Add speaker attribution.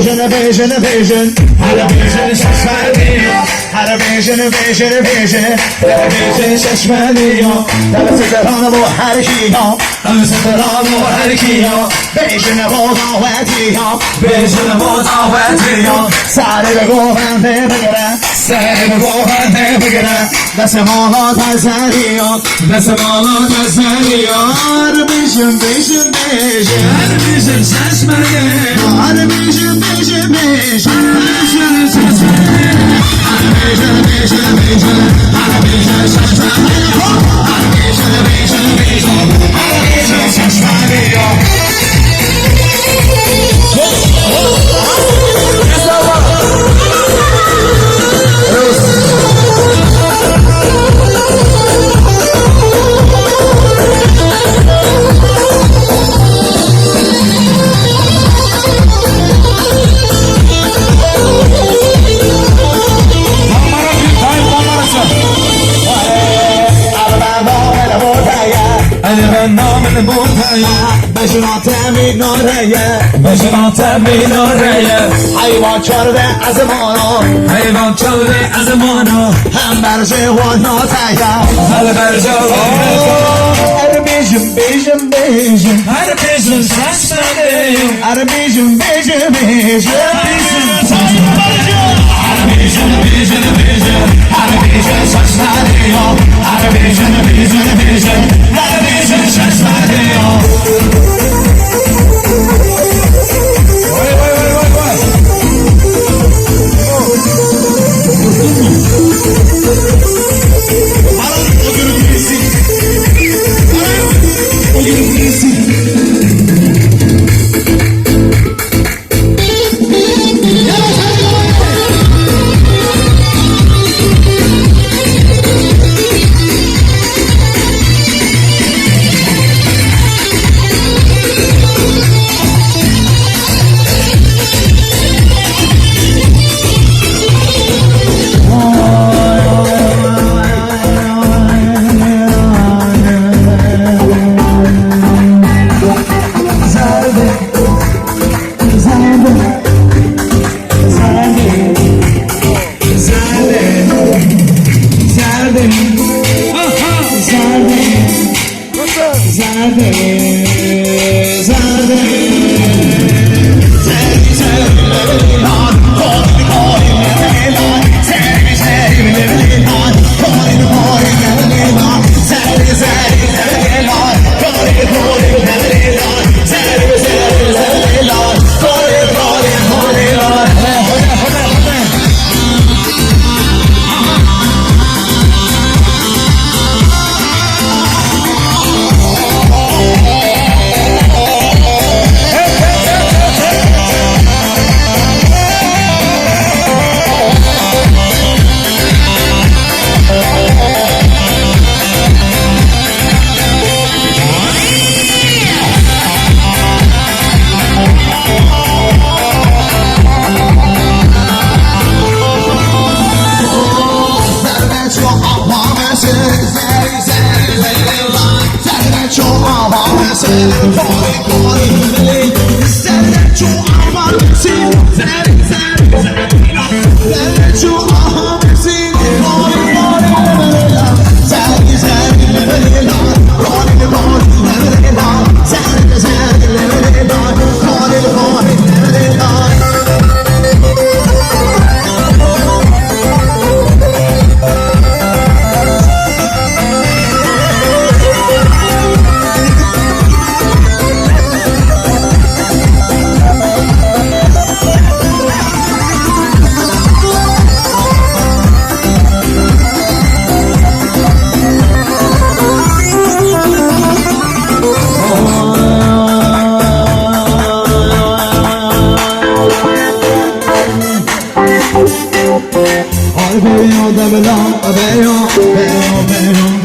Speaker 1: vision, vision. Her vision şaşmalıyor. Her vision, vision. Her vision şaşmalıyor. Devsizler bu her kiyo. Devsizler bu her kiyo. Vision bu davetiyo. Vision bu davetiyo. Sarı bu bende begere. Sarı bu bende begere. Desemalı tezeriyor. Desemalı tezeriyor. Vision, vision. Her vision şaşmalıyor. Her vision, vision. Her vision şaşmalıyor. Başına temin oraya, başına temin oraya. Hayvan çölde azmanı, hayvan çölde azmanı. Hem berce var notaya, hem berce var notaya. Her bizim, her bizim sesleneyim. Her bizim, her bizim sesleneyim. Her bizim sesleneyim. Her bizim sesleneyim. Her bizim sesleneyim. Beyo,